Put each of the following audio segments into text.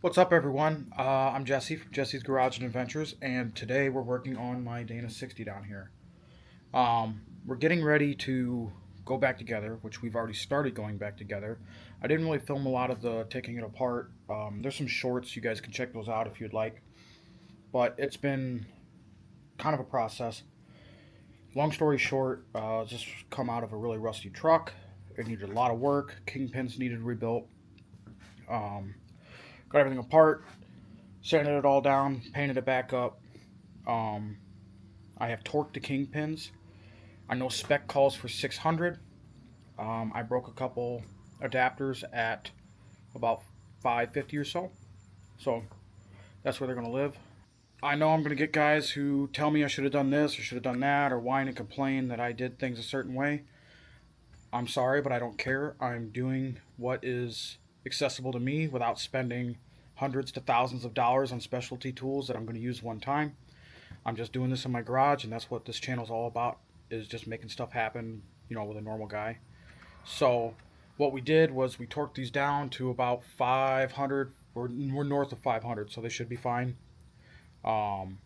What's up, everyone? I'm Jesse from Jesse's Garage and Adventures, and today we're working on my Dana 60 down here. We're getting ready to go back together, which we've already started going back together. I didn't really film a lot of the taking it apart. There's some shorts, you guys can check those out if you'd like, but it's been kind of a process. Long story short, just come out of a really rusty truck. It needed a lot of work. Kingpins needed rebuilt. Um, got everything apart, sanded it all down, painted it back up. Um, I have torqued the kingpins. I know spec calls for 600. I broke a couple adapters at about 550 or so. So that's where they're going to live. I know I'm going to get guys who tell me I should have done this or should have done that or whine and complain that I did things a certain way. I'm sorry, but I don't care. I'm doing what is accessible to me without spending hundreds to thousands of dollars on specialty tools that I'm going to use one time. I'm just doing this in my garage, and that's what this channel is all about, is just making stuff happen, with a normal guy. So what we did was we torqued these down to about 500. We're north of 500, so they should be fine. And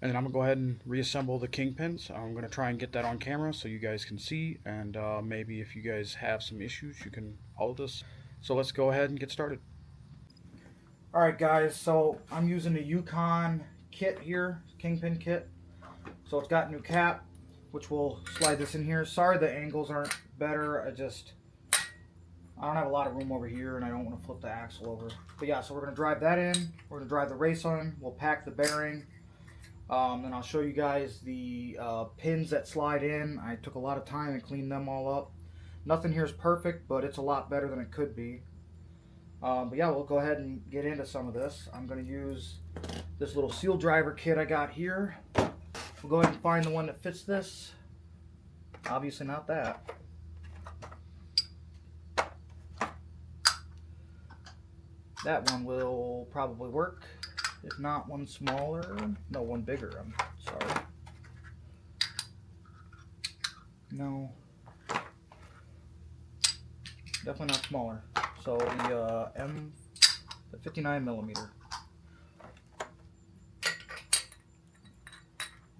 then I'm going to go ahead and reassemble the kingpins. I'm going to try and get that on camera so you guys can see, and maybe if you guys have some issues, you can hold us. So let's go ahead and get started. Alright guys, so I'm using the Yukon kit here, kingpin kit. So it's got a new cap, which we'll slide this in here. Sorry the angles aren't better, I don't have a lot of room over here and I don't want to flip the axle over. But yeah, so we're going to drive that in, we're going to drive the race on, we'll pack the bearing. Then I'll show you guys the pins that slide in. I took a lot of time and cleaned them all up. Nothing here is perfect, but it's a lot better than it could be. But yeah, we'll go ahead and get into some of this. I'm going to use this little seal driver kit I got here. We'll go ahead and find the one that fits this. Obviously not that. That one will probably work. If not, one smaller. No, one bigger. I'm sorry. No. Definitely not smaller. So the 59 millimeter.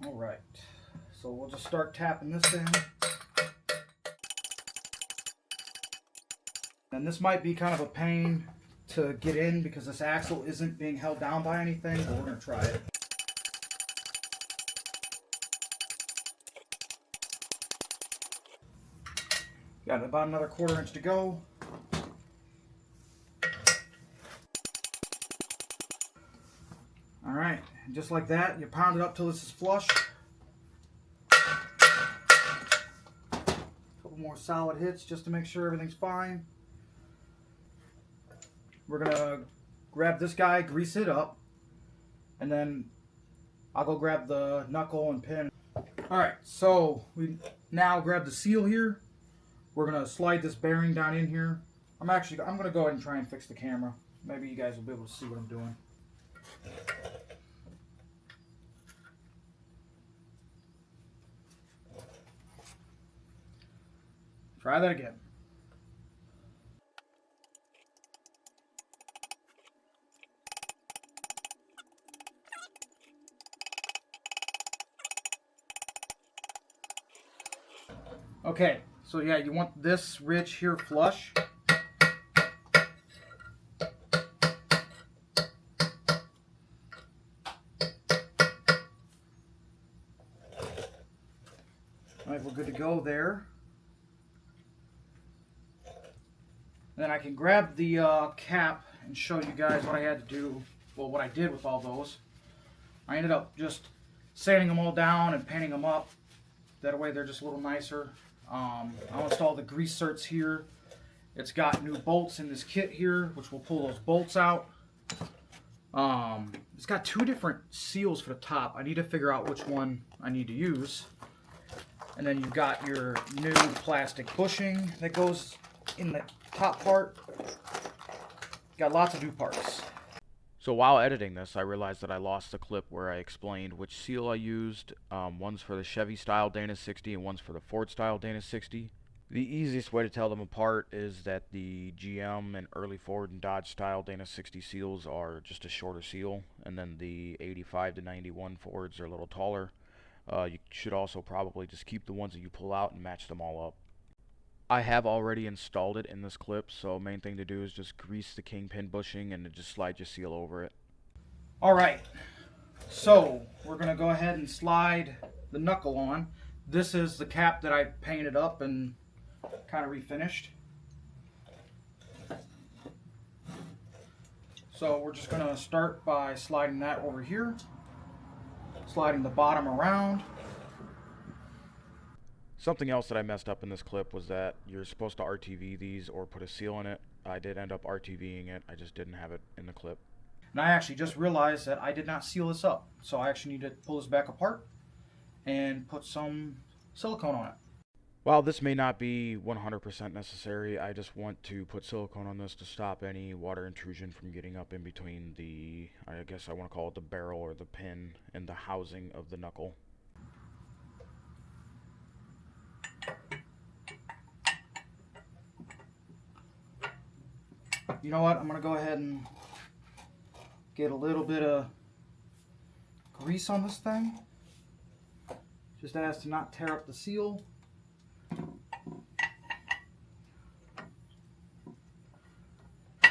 All right. So we'll just start tapping this in. And this might be kind of a pain to get in because this axle isn't being held down by anything, but we're going to try it. Got about another 1/4 inch to go. Alright, and just like that, you pound it up till this is flush. Couple more solid hits just to make sure everything's fine. We're going to grab this guy, grease it up, and then I'll go grab the knuckle and pin. Alright, so we now grab the seal here. We're going to slide this bearing down in here. I'm going to go ahead and try and fix the camera. Maybe you guys will be able to see what I'm doing. Try that again. Okay, so yeah, you want this ridge here flush. Alright, we're good to go there. And then I can grab the cap and show you guys what I had to do, well, what I did with all those. I ended up just sanding them all down and painting them up. That way they're just a little nicer. I'll install the grease certs here. It's got new bolts in this kit here, which will pull those bolts out. It's got 2 different seals for the top. I need to figure out which one I need to use. And then you've got your new plastic bushing that goes in the top part. Got lots of new parts. So while editing this, I realized that I lost the clip where I explained which seal I used. One's for the Chevy style Dana 60 and one's for the Ford style Dana 60. The easiest way to tell them apart is that the GM and early Ford and Dodge style Dana 60 seals are just a shorter seal, and then the 85 to 91 Fords are a little taller. You should also probably just keep the ones that you pull out and match them all up. I have already installed it in this clip, so main thing to do is just grease the Kingpin bushing and just slide your seal over it. Alright, so we're going to go ahead and slide the knuckle on. This is the cap that I painted up and kind of refinished. So we're just going to start by sliding that over here, sliding the bottom around. Something else that I messed up in this clip was that you're supposed to RTV these or put a seal in it. I did end up RTVing it, I just didn't have it in the clip. And I actually just realized that I did not seal this up, so I actually need to pull this back apart and put some silicone on it. While this may not be 100% necessary, I just want to put silicone on this to stop any water intrusion from getting up in between the, I guess I want to call it the barrel or the pin, and the housing of the knuckle. You know what, I'm going to go ahead and get a little bit of grease on this thing, just as to not tear up the seal.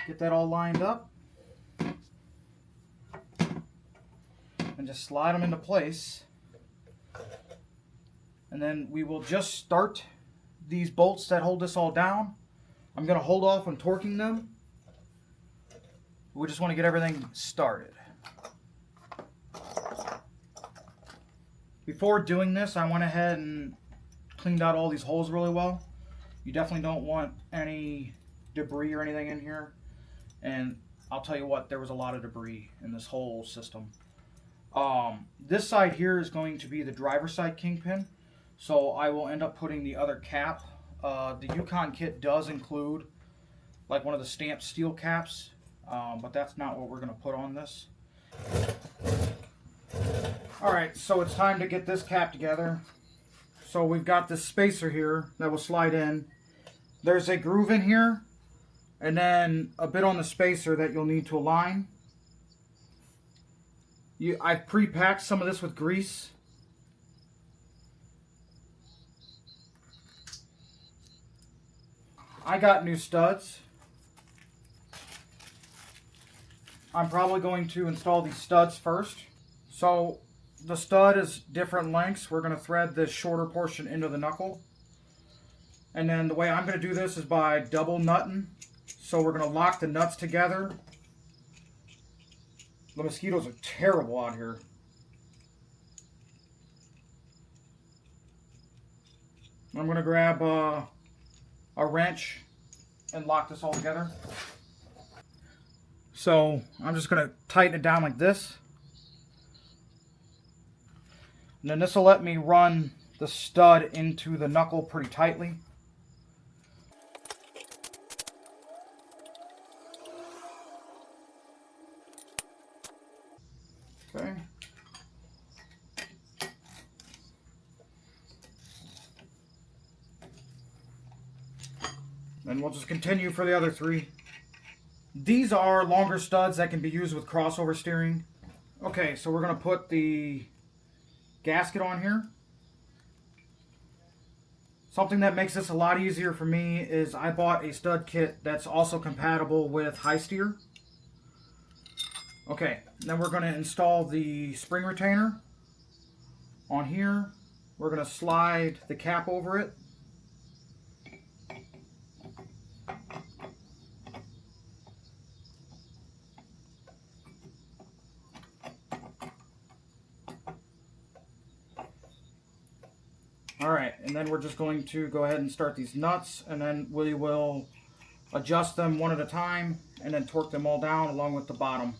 Get that all lined up and just slide them into place, and then we will just start these bolts that hold this all down. I'm going to hold off on torquing them. We just want to get everything started. Before doing this, I went ahead and cleaned out all these holes really well. You definitely don't want any debris or anything in here. And I'll tell you what, there was a lot of debris in this whole system. This side here is going to be the driver's side Kingpin, so I will end up putting the other cap. The Yukon kit does include like one of the stamped steel caps, but that's not what we're going to put on this. Alright, so it's time to get this cap together. So we've got this spacer here that will slide in. There's a groove in here, and then a bit on the spacer that you'll need to align. I've pre-packed some of this with grease. I got new studs. I'm probably going to install these studs first. So the stud is different lengths. We're going to thread this shorter portion into the knuckle. And then the way I'm going to do this is by double nutting. So we're going to lock the nuts together. The mosquitoes are terrible out here. I'm going to grab a wrench and lock this all together. So I'm just going to tighten it down like this. And then this will let me run the stud into the knuckle pretty tightly. Okay. And we'll just continue for the other three. These are longer studs that can be used with crossover steering. Okay, so we're going to put the gasket on here. Something that makes this a lot easier for me is I bought a stud kit that's also compatible with high steer. Okay, then we're going to install the spring retainer on here. We're going to slide the cap over it. Alright, and then we're just going to go ahead and start these nuts, and then we will adjust them one at a time and then torque them all down along with the bottom.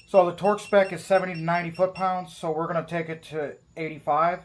So the torque spec is 70 to 90 foot-pounds, so we're going to take it to 85.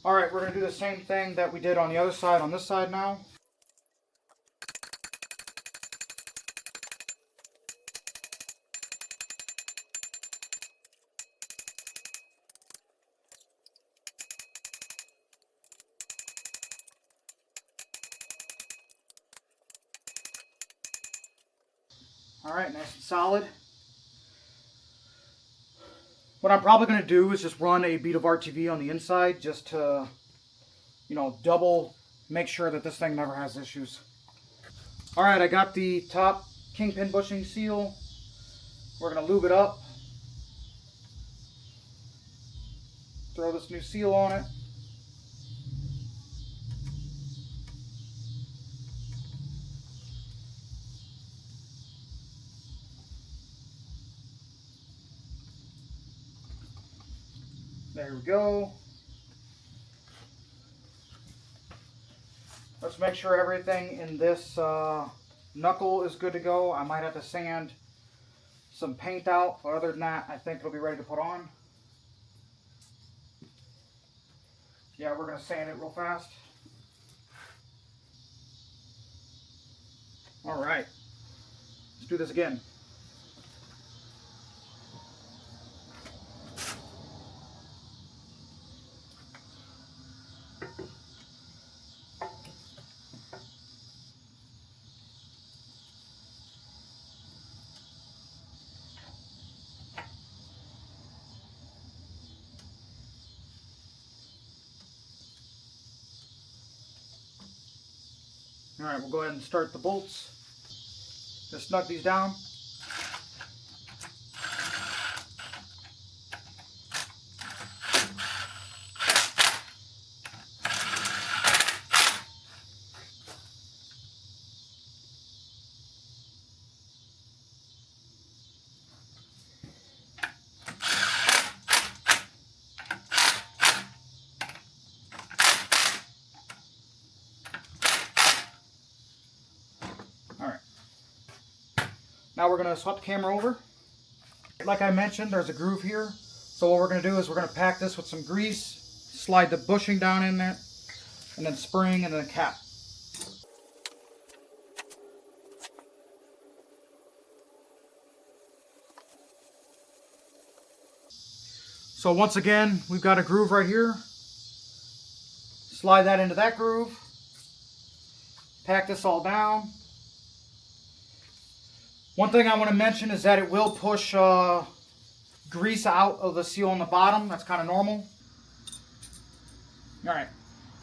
Alright, we're going to do the same thing that we did on the other side on this side now. Alright, nice and solid. What I'm probably going to do is just run a bead of RTV on the inside just to, double make sure that this thing never has issues. Alright, I got the top Kingpin bushing seal. We're going to lube it up. Throw this new seal on it. There we go. Let's make sure everything in this knuckle is good to go. I might have to sand some paint out, but other than that, I think it'll be ready to put on. Yeah, we're going to sand it real fast. Alright, let's do this again. Alright, we'll go ahead and start the bolts. Just snug these down. Now we're going to swap the camera over. Like I mentioned, there's a groove here. So what we're going to do is we're going to pack this with some grease, slide the bushing down in there, and then spring and then a cap. So once again, we've got a groove right here. Slide that into that groove. Pack this all down. One thing I want to mention is that it will push grease out of the seal on the bottom. That's kind of normal. Alright,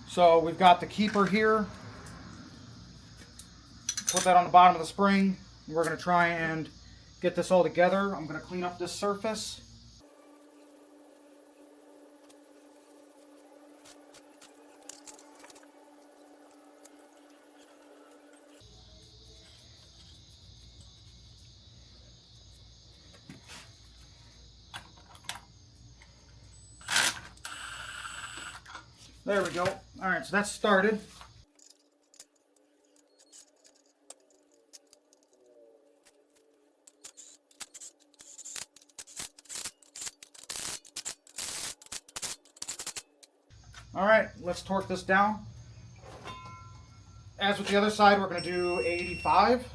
so we've got the keeper here. Put that on the bottom of the spring. We're going to try and get this all together. I'm going to clean up this surface. There we go. Alright, so that's started. Alright, let's torque this down. As with the other side, we're going to do 85.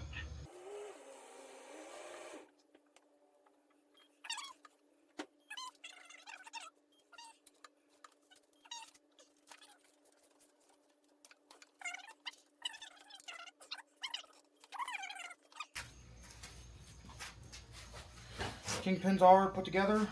Kingpins are put together.